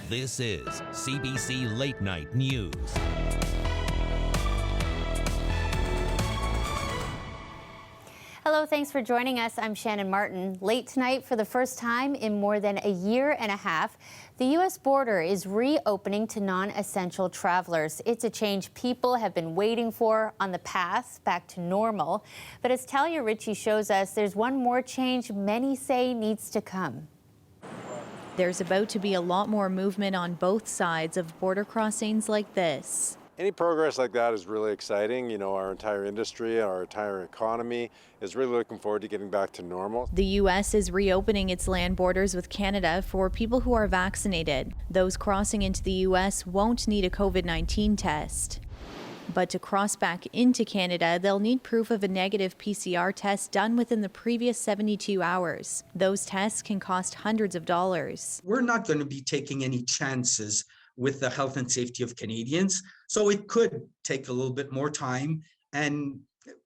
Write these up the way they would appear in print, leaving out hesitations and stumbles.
This is CBC Late Night News. Hello, thanks for joining us. I'm Shannon Martin. Late tonight, for the first time in more than a year and a half, the U.S. border is reopening to non-essential travelers. It's a change people have been waiting for on the path back to normal. But as Talia Ritchie shows us, there's one more change many say needs to come. There's about to be a lot more movement on both sides of border crossings like this. Any progress like that is really exciting. You know, our entire industry, our entire economy is really looking forward to getting back to normal. The U.S. is reopening its land borders with Canada for people who are vaccinated. Those crossing into the U.S. won't need a COVID-19 test. But to cross back into Canada, they'll need proof of a negative PCR test done within the previous 72 hours. Those tests can cost hundreds of dollars. We're not going to be taking any chances with the health and safety of Canadians. So it could take a little bit more time, and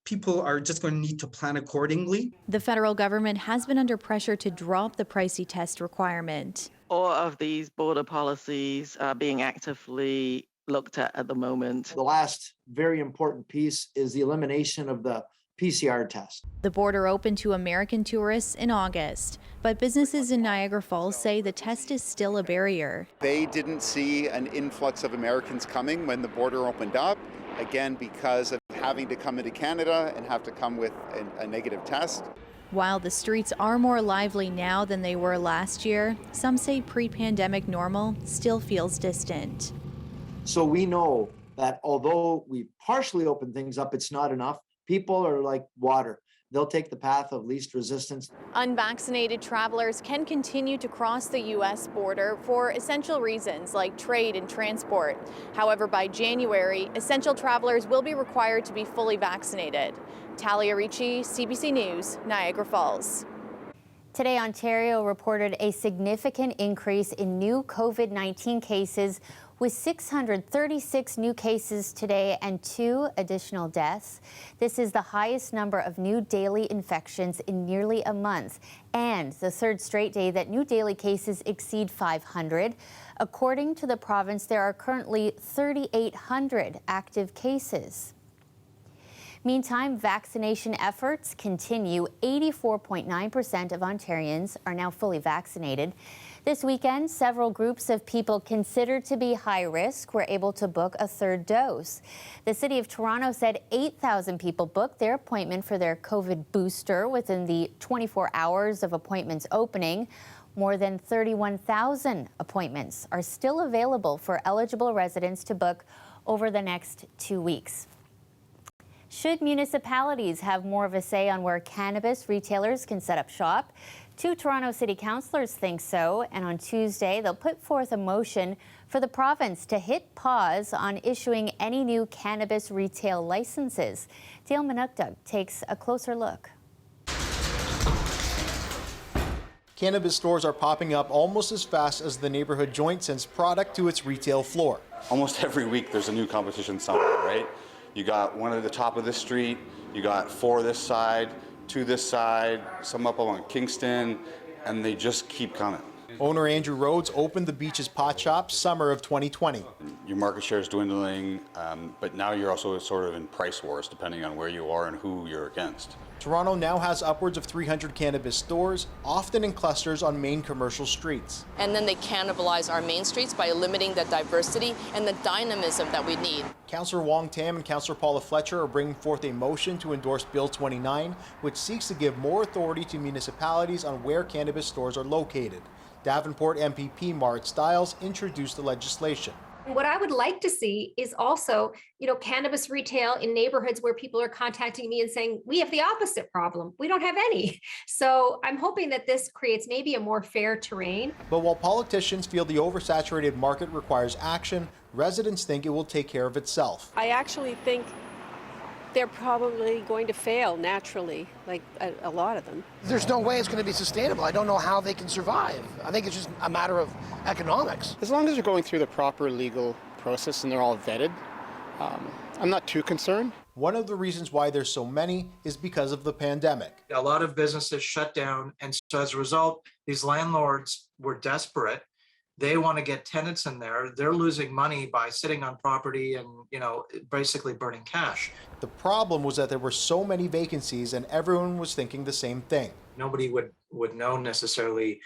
people are just going to need to plan accordingly. The federal government has been under pressure to drop the pricey test requirement. All of these border policies are being actively looked at the moment. The last very important piece is the elimination of the PCR test. The border opened to American tourists in August, but businesses in Niagara Falls say the test is still a barrier. They didn't see an influx of Americans coming when the border opened up, again, because of having to come into Canada and have to come with a negative test. While the streets are more lively now than they were last year, some say pre-pandemic normal still feels distant. So we know that although we partially opened things up, it's not enough. People are like water. They'll take the path of least resistance. Unvaccinated travelers can continue to cross the U.S. border for essential reasons like trade and transport. However, by January, essential travelers will be required to be fully vaccinated. Talia Ritchie, CBC News, Niagara Falls. Today, Ontario reported a significant increase in new COVID-19 cases, with 636 new cases today and 2 additional deaths. This is the highest number of new daily infections in nearly a month, and the third straight day that new daily cases exceed 500. According to the province, there are currently 3,800 active cases. Meantime, vaccination efforts continue. 84.9% of Ontarians are now fully vaccinated. This weekend, several groups of people considered to be high risk were able to book a third dose. The City of Toronto said 8,000 people booked their appointment for their COVID booster within the 24 hours of appointments opening. More than 31,000 appointments are still available for eligible residents to book over the next 2 weeks. Should municipalities have more of a say on where cannabis retailers can set up shop? 2 Toronto City councillors think so, and on Tuesday they'll put forth a motion for the province to hit pause on issuing any new cannabis retail licenses. Dale Manukdug takes a closer look. Cannabis stores are popping up almost as fast as the neighborhood joint sends product to its retail floor. Almost every week there's a new competition somewhere, right? You got one at the top of the street, you got 4 this side, 2 this side, some up along Kingston, and they just keep coming. Owner Andrew Rhodes opened the Beach's Pot Shop summer of 2020. Your market share is dwindling, but now you're also sort of in price wars depending on where you are and who you're against. Toronto now has upwards of 300 cannabis stores, often in clusters on main commercial streets. And then they cannibalize our main streets by limiting the diversity and the dynamism that we need. Councillor Wong Tam and Councillor Paula Fletcher are bringing forth a motion to endorse Bill 29, which seeks to give more authority to municipalities on where cannabis stores are located. Davenport MPP Marit Stiles introduced the legislation. What I would like to see is also, cannabis retail in neighborhoods where people are contacting me and saying, we have the opposite problem. We don't have any. So I'm hoping that this creates maybe a more fair terrain. But while politicians feel the oversaturated market requires action, residents think it will take care of itself. I actually think they're probably going to fail naturally, like a lot of them. There's no way it's going to be sustainable. I don't know how they can survive. I think it's just a matter of economics. As long as they're going through the proper legal process and they're all vetted, I'm not too concerned. One of the reasons why there's so many is because of the pandemic. A lot of businesses shut down, and so as a result, these landlords were desperate. They want to get tenants in there. They're losing money by sitting on property and, basically burning cash. The problem was that there were so many vacancies and everyone was thinking the same thing. Nobody would know necessarily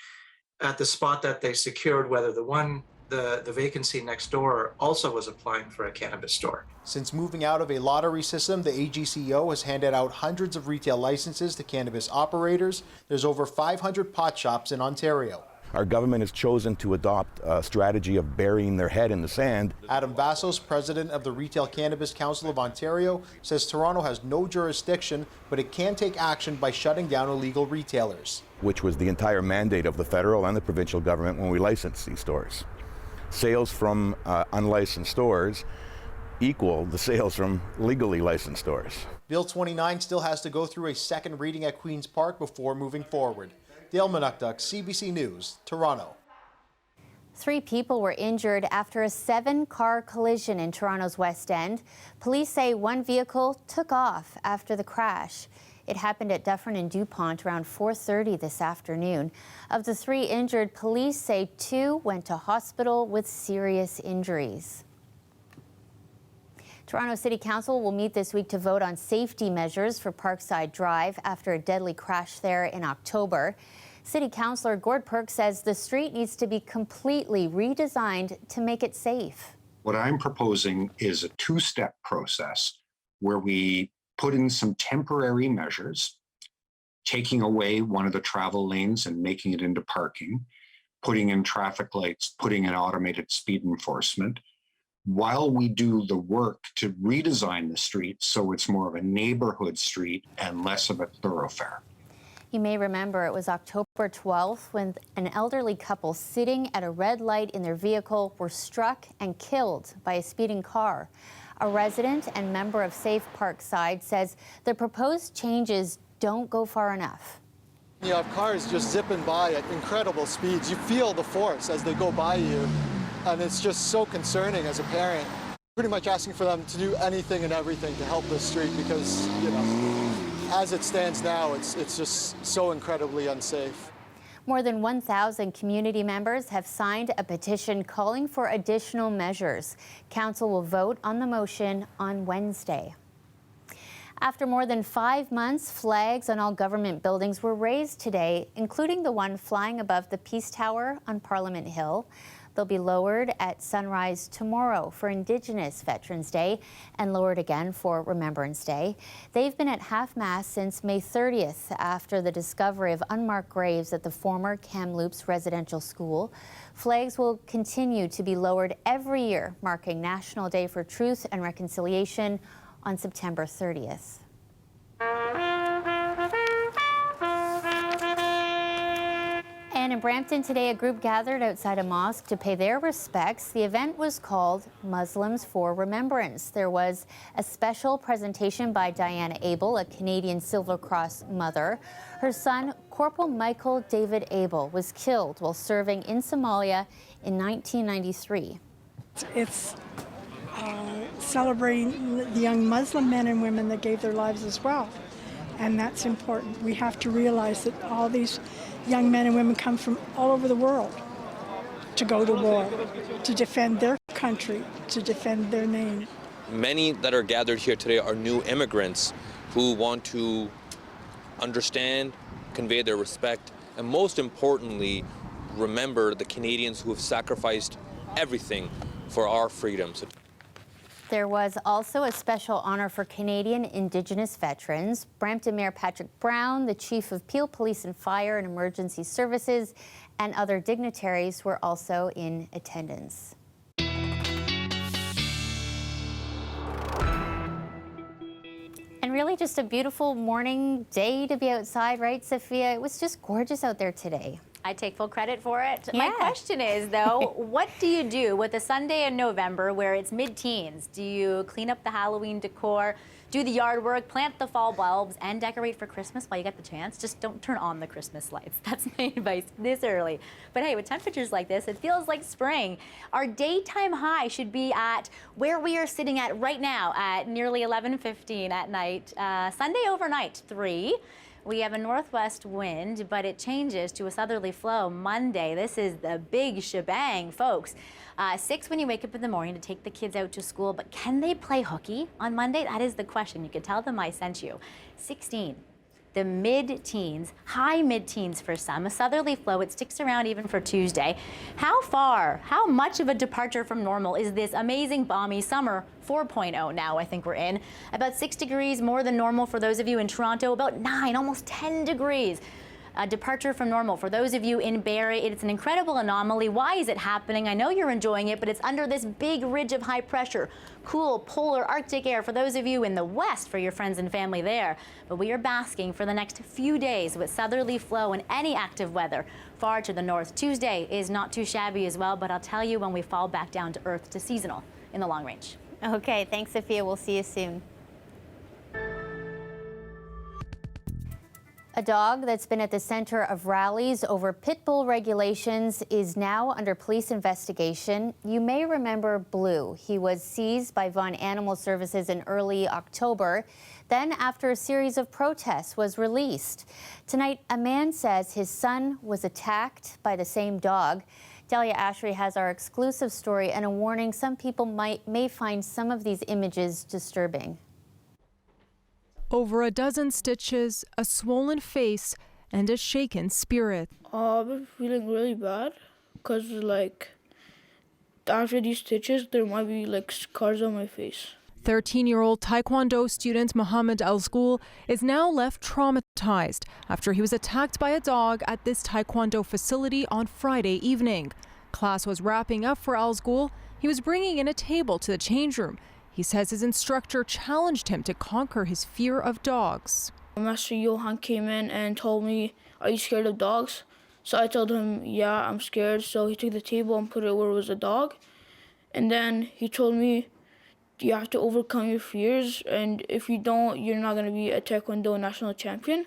at the spot that they secured whether the vacancy next door also was applying for a cannabis store. Since moving out of a lottery system, the AGCO has handed out hundreds of retail licenses to cannabis operators. There's over 500 pot shops in Ontario. Our government has chosen to adopt a strategy of burying their head in the sand. Adam Vassos, president of the Retail Cannabis Council of Ontario, says Toronto has no jurisdiction, but it can take action by shutting down illegal retailers. Which was the entire mandate of the federal and the provincial government when we licensed these stores. Sales from unlicensed stores equal the sales from legally licensed stores. Bill 29 still has to go through a second reading at Queen's Park before moving forward. Dale Manukduk, CBC News, Toronto. 3 people were injured after a 7-car collision in Toronto's West End. Police say one vehicle took off after the crash. It happened at Dufferin and DuPont around 4:30 this afternoon. Of the 3 injured, police say 2 went to hospital with serious injuries. Toronto City Council will meet this week to vote on safety measures for Parkside Drive after a deadly crash there in October. City Councillor Gord Perk says the street needs to be completely redesigned to make it safe. What I'm proposing is a 2-step process where we put in some temporary measures, taking away one of the travel lanes and making it into parking, putting in traffic lights, putting in automated speed enforcement, while we do the work to redesign the street so it's more of a neighborhood street and less of a thoroughfare. You may remember it was October 12th when an elderly couple sitting at a red light in their vehicle were struck and killed by a speeding car. A resident and member of Safe Parkside says the proposed changes don't go far enough. You have cars just zipping by at incredible speeds. You feel the force as they go by you, and it's just so concerning as a parent. Pretty much asking for them to do anything and everything to help the street because, as it stands now, it's just so incredibly unsafe. More than 1,000 community members have signed a petition calling for additional measures. Council will vote on the motion on Wednesday. After more than 5 months, flags on all government buildings were raised today, including the one flying above the Peace Tower on Parliament Hill. They'll be lowered at sunrise tomorrow for Indigenous Veterans Day and lowered again for Remembrance Day. They've been at half-mast since May 30th after the discovery of unmarked graves at the former Kamloops residential school. Flags will continue to be lowered every year, marking National Day for Truth and Reconciliation on September 30th. And in Brampton today, a group gathered outside a mosque to pay their respects. The event was called Muslims for Remembrance. There was a special presentation by Diana Abel, a Canadian Silver Cross mother. Her son, Corporal Michael David Abel, was killed while serving in Somalia in 1993. It's celebrating the young Muslim men and women that gave their lives as well. And that's important. We have to realize that all these young men and women come from all over the world to go to war, to defend their country, to defend their name. Many that are gathered here today are new immigrants who want to understand, convey their respect, and most importantly, remember the Canadians who have sacrificed everything for our freedom. There was also a special honor for Canadian Indigenous veterans. Brampton Mayor Patrick Brown, the Chief of Peel Police and Fire and Emergency Services, and other dignitaries were also in attendance. And really just a beautiful morning day to be outside, right, Sophia? It was just gorgeous out there today. I take full credit for it. Yeah. My question is, though, what do you do with a Sunday in November where it's mid-teens? Do you clean up the Halloween decor, do the yard work, plant the fall bulbs, and decorate for Christmas while you get the chance? Just don't turn on the Christmas lights. That's my advice this early. But hey, with temperatures like this, it feels like spring. Our daytime high should be at where we are sitting at right now at nearly 11:15 at night. Sunday overnight, 3. We have a northwest wind, but it changes to a southerly flow Monday. This is the big shebang, folks. 6 when you wake up in the morning to take the kids out to school, but can they play hooky on Monday? That is the question. You can tell them I sent you. 16. The mid-teens, high mid-teens for some, a southerly flow. It sticks around even for Tuesday. How much of a departure from normal is this amazing balmy summer 4.0 now I think we're in? About 6 degrees more than normal for those of you in Toronto, about 9, almost 10 degrees. A departure from normal. For those of you in Barrie, it's an incredible anomaly. Why is it happening? I know you're enjoying it, but it's under this big ridge of high pressure. Cool polar Arctic air for those of you in the west, for your friends and family there. But we are basking for the next few days with southerly flow and any active weather far to the north. Tuesday is not too shabby as well, but I'll tell you when we fall back down to earth to seasonal in the long range. Okay, thanks, Sophia. We'll see you soon. A dog that's been at the center of rallies over pit bull regulations is now under police investigation. You may remember Blue. He was seized by Vaughan Animal Services in early October. Then, after a series of protests, was released. Tonight, a man says his son was attacked by the same dog. Delia Ashry has our exclusive story and a warning. Some people may find some of these images disturbing. Over a dozen stitches, a swollen face, and a shaken spirit. I've been feeling really bad because, after these stitches, there might be, scars on my face. 13-year-old Taekwondo student Mohammed Al-School is now left traumatized after he was attacked by a dog at this Taekwondo facility on Friday evening. Class was wrapping up for Al-School. He was bringing in a table to the change room. He says his instructor challenged him to conquer his fear of dogs. Master Johan came in and told me, "Are you scared of dogs?" So I told him, "Yeah, I'm scared." So he took the table and put it where it was a dog. And then he told me, "You have to overcome your fears, and if you don't, you're not going to be a Taekwondo national champion."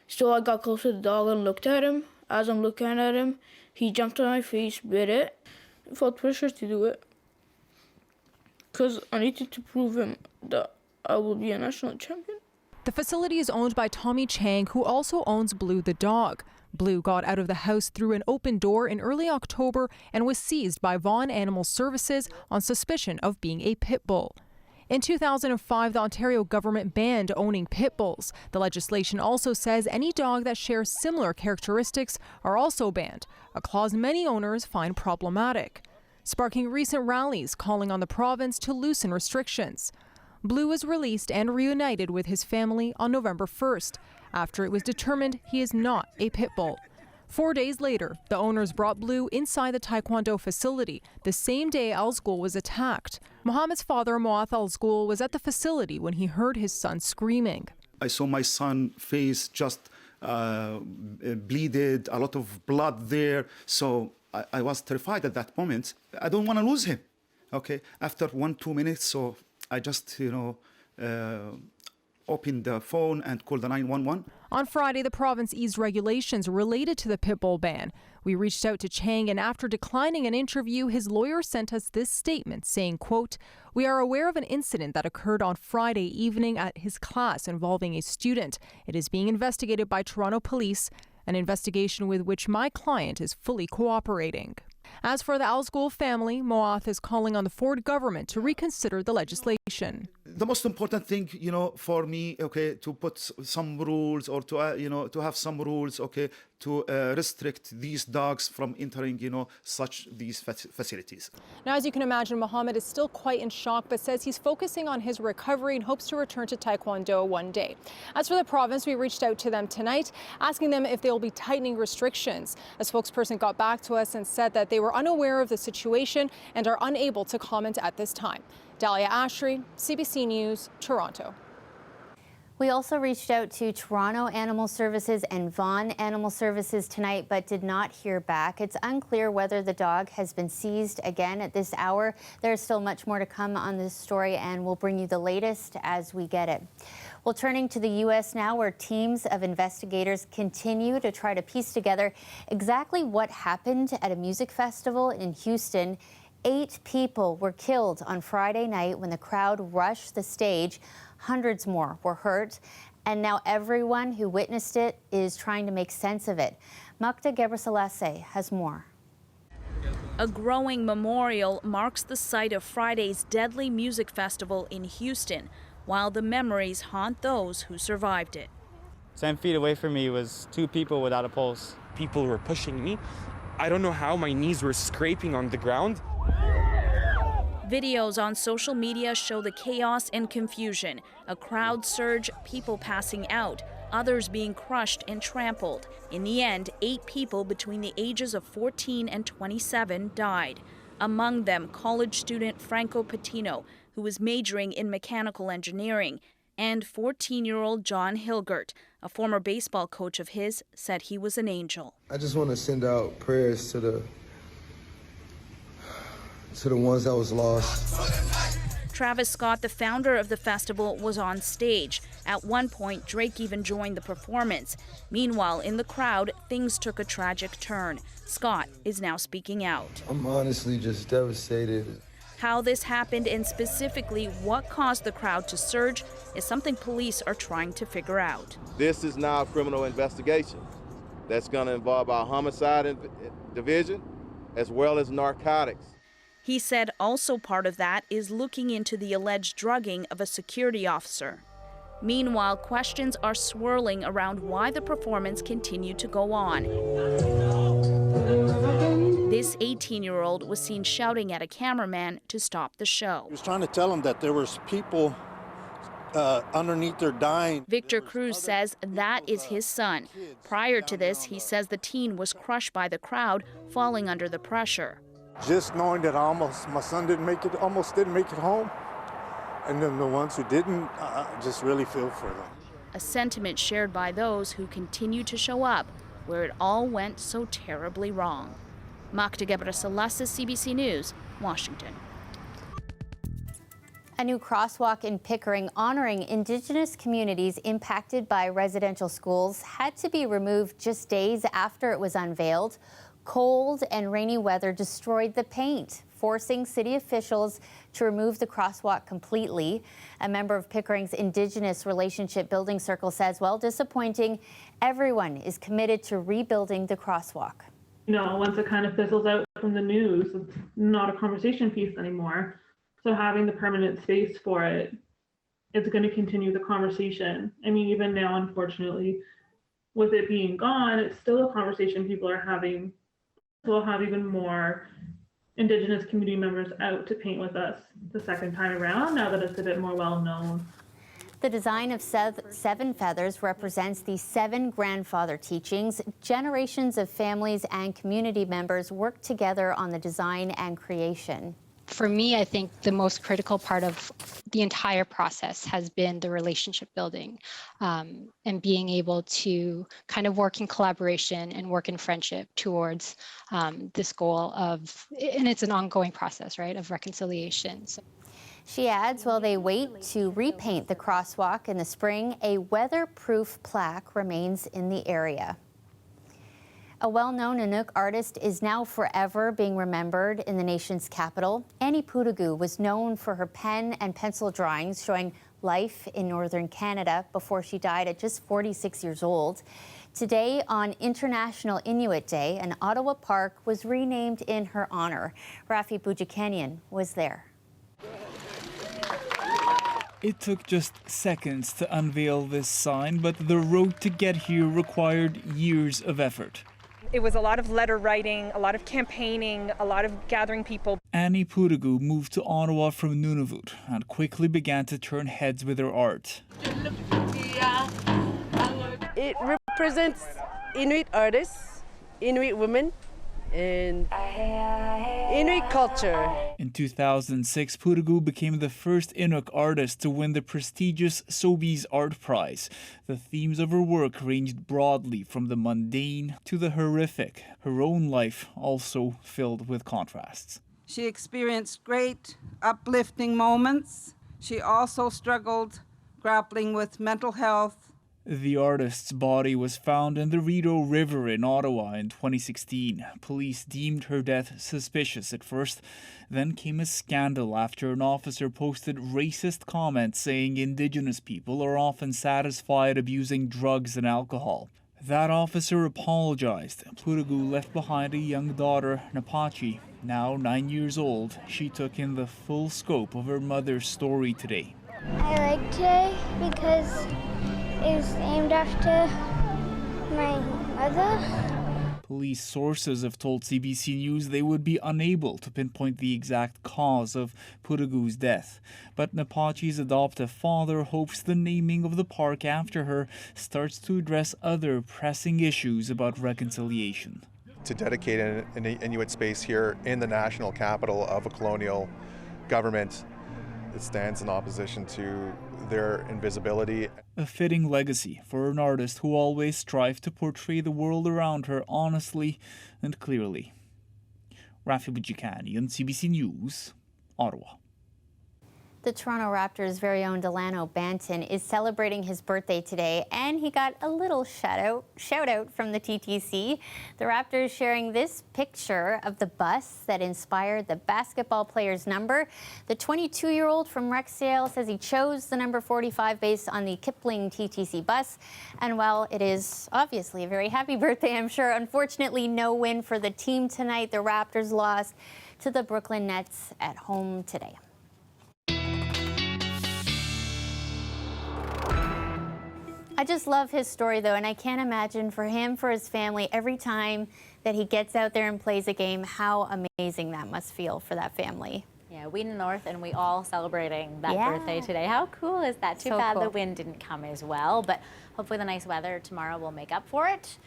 So I got close to the dog and looked at him. As I'm looking at him, he jumped on my face, bit it. I felt pressure to do it, because I needed to prove him that I will be a national champion. The facility is owned by Tommy Chang, who also owns Blue the dog. Blue got out of the house through an open door in early October and was seized by Vaughan Animal Services on suspicion of being a pit bull. In 2005, the Ontario government banned owning pit bulls. The legislation also says any dog that shares similar characteristics are also banned, a clause many owners find problematic, sparking recent rallies calling on the province to loosen restrictions. Blue was released and reunited with his family on November 1st, after it was determined he is not a pit bull. 4 days later, the owners brought Blue inside the Taekwondo facility, the same day Al-School was attacked. Mohammed's father, Moath Al-School, was at the facility when he heard his son screaming. I saw my son's face just bleeded, a lot of blood there, so I was terrified at that moment. I don't want to lose him. Okay, after 1-2 minutes, so I just, opened the phone and called the 911. On Friday, the province eased regulations related to the pit bull ban. We reached out to Chang, and after declining an interview, his lawyer sent us this statement saying, quote, "We are aware of an incident that occurred on Friday evening at his class involving a student. It is being investigated by Toronto Police, an investigation with which my client is fully cooperating." As for the Al-School family, Moath is calling on the Ford government to reconsider the legislation. The most important thing, for me, okay, to put some rules or to, to have some rules, okay, to restrict these dogs from entering, these facilities. Now, as you can imagine, Mohammed is still quite in shock, but says he's focusing on his recovery and hopes to return to Taekwondo one day. As for the province, we reached out to them tonight, asking them if they will be tightening restrictions. A spokesperson got back to us and said that they were unaware of the situation and are unable to comment at this time. Delia Ashry, CBC News, Toronto. We also reached out to Toronto Animal Services and Vaughan Animal Services tonight, but did not hear back. It's unclear whether the dog has been seized again at this hour. There's still much more to come on this story, and we'll bring you the latest as we get it. Well, turning to the U.S. now, where teams of investigators continue to try to piece together exactly what happened at a music festival in Houston. 8 people were killed on Friday night when the crowd rushed the stage. Hundreds more were hurt. And now everyone who witnessed it is trying to make sense of it. Magda Gebrselassie has more. A growing memorial marks the site of Friday's deadly music festival in Houston, while the memories haunt those who survived it. 10 feet away from me was two people without a pulse. People were pushing me. I don't know how my knees were scraping on the ground. Videos on social media show the chaos and confusion, a crowd surge, people passing out, others being crushed and trampled. In the end, 8 people between the ages of 14 and 27 died. Among them, college student Franco Patino, who was majoring in mechanical engineering, and 14-year-old John Hilgert, a former baseball coach of his, said he was an angel. I just want to send out prayers to the ones that was lost. Travis Scott, the founder of the festival, was on stage. At one point, Drake even joined the performance. Meanwhile, in the crowd, things took a tragic turn. Scott is now speaking out. I'm honestly just devastated. How this happened and specifically what caused the crowd to surge is something police are trying to figure out. This is now a criminal investigation that's going to involve our homicide division as well as narcotics. He said also part of that is looking into the alleged drugging of a security officer. Meanwhile, questions are swirling around why the performance continued to go on. This 18-year-old was seen shouting at a cameraman to stop the show. He was trying to tell him that there was people underneath there dying. Victor Cruz says that is his son. Prior to this, he says the teen was crushed by the crowd, falling under the pressure. Just knowing that my son almost didn't make it home, and then the ones who didn't, I just really feel for them. A sentiment shared by those who continue to show up where it all went so terribly wrong. Magda Gebrselassie, CBC News, Washington. A new crosswalk in Pickering honoring Indigenous communities impacted by residential schools had to be removed just days after it was unveiled. Cold and rainy weather destroyed the paint, forcing city officials to remove the crosswalk completely. A member of Pickering's Indigenous Relationship Building Circle says, while disappointing, everyone is committed to rebuilding the crosswalk. You know, once it kind of fizzles out from the news, it's not a conversation piece anymore. So having the permanent space for it is going to continue the conversation. I mean, even now, unfortunately, with it being gone, it's still a conversation people are having. So we'll have even more Indigenous community members out to paint with us the second time around, now that it's a bit more well known. The design of 7 feathers represents the 7 grandfather teachings. Generations of families and community members work together on the design and creation. For me, I think the most critical part of the entire process has been the relationship building and being able to kind of work in collaboration and work in friendship towards this goal of, and it's an ongoing process, right, of reconciliation. So. She adds, while they wait to repaint the crosswalk in the spring, a weatherproof plaque remains in the area. A well-known Inuk artist is now forever being remembered in the nation's capital. Annie Pidugu was known for her pen and pencil drawings showing life in northern Canada before she died at just 46 years old. Today, on International Inuit Day, an Ottawa park was renamed in her honor. Rafi Boudjikanian was there. It took just seconds to unveil this sign, but the road to get here required years of effort. It was a lot of letter writing, a lot of campaigning, a lot of gathering people. Annie Pidugu moved to Ottawa from Nunavut and quickly began to turn heads with her art. It represents Inuit artists, Inuit women, and Inuit culture. In 2006, Pidugu became the first Inuk artist to win the prestigious Sobeys Art Prize. The themes of her work ranged broadly from the mundane to the horrific, her own life also filled with contrasts. She experienced great, uplifting moments. She also struggled grappling with mental health The artist's body was found in the Rideau River in Ottawa in 2016. Police deemed her death suspicious at first. Then came a scandal after an officer posted racist comments saying Indigenous people are often satisfied abusing drugs and alcohol. That officer apologized. Pidugu left behind a young daughter, Napachi. Now 9 years old, she took in the full scope of her mother's story today. I like today because it was named after my mother. Police sources have told CBC News they would be unable to pinpoint the exact cause of Pidugu's death. But Napachi's adoptive father hopes the naming of the park after her starts to address other pressing issues about reconciliation. To dedicate an Inuit space here in the national capital of a colonial government, it stands in opposition to their invisibility. A fitting legacy for an artist who always strived to portray the world around her honestly and clearly. Rafi Bujikani on CBC News, Ottawa. The Toronto Raptors' very own Delano Banton is celebrating his birthday today, and he got a little shout out from the TTC. The Raptors sharing this picture of the bus that inspired the basketball player's number. The 22-year-old from Rexdale says he chose the number 45 based on the Kipling TTC bus. And while it is obviously a very happy birthday, I'm sure, unfortunately no win for the team tonight. The Raptors lost to the Brooklyn Nets at home today. I just love his story, though, and I can't imagine for him, for his family, every time that he gets out there and plays a game, how amazing that must feel for that family. Yeah, we in the North, and we all celebrating that birthday today. How cool is that? Too bad the wind didn't come as well, but hopefully the nice weather tomorrow will make up for it.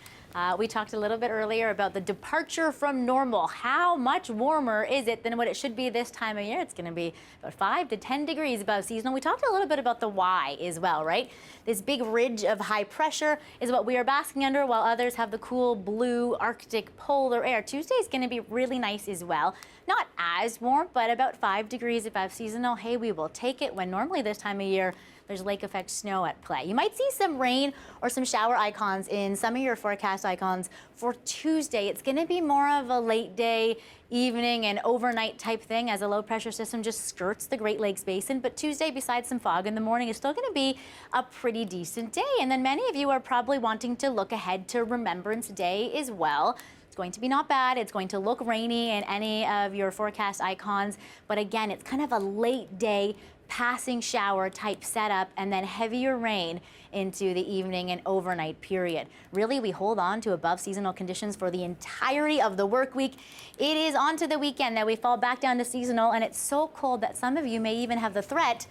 We talked a little bit earlier about the departure from normal. How much warmer is it than what it should be this time of year? It's going to be about 5 to 10 degrees above seasonal. We talked a little bit about the why as well, right? This big ridge of high pressure is what we are basking under, while others have the cool blue Arctic polar air. Tuesday is going to be really nice as well. Not as warm, but about 5 degrees above seasonal. Hey, we will take it when normally this time of year there's lake effect snow at play. You might see some rain or some shower icons in some of your forecast icons for Tuesday. It's going to be more of a late day, evening, and overnight type thing as a low pressure system just skirts the Great Lakes Basin. But Tuesday, besides some fog in the morning, is still going to be a pretty decent day. And then many of you are probably wanting to look ahead to Remembrance Day as well. It's going to be not bad. It's going to look rainy in any of your forecast icons. But again, it's kind of a late day passing shower type setup, and then heavier rain into the evening and overnight period. Really, we hold on to above seasonal conditions for the entirety of the work week. It is on to the weekend that we fall back down to seasonal, and it's so cold that some of you may even have the threat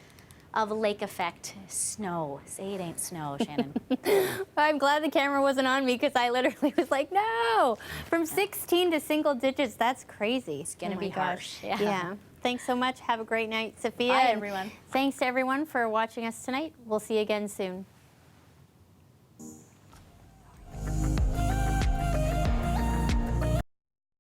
of lake effect snow. Say it ain't snow, Shannon. I'm glad the camera wasn't on me, because I literally was like, no! From 16 to single digits, that's crazy. It's gonna be harsh. Yeah. Thanks so much. Have a great night, Sophia. Bye, everyone. Thanks to everyone for watching us tonight. We'll see you again soon.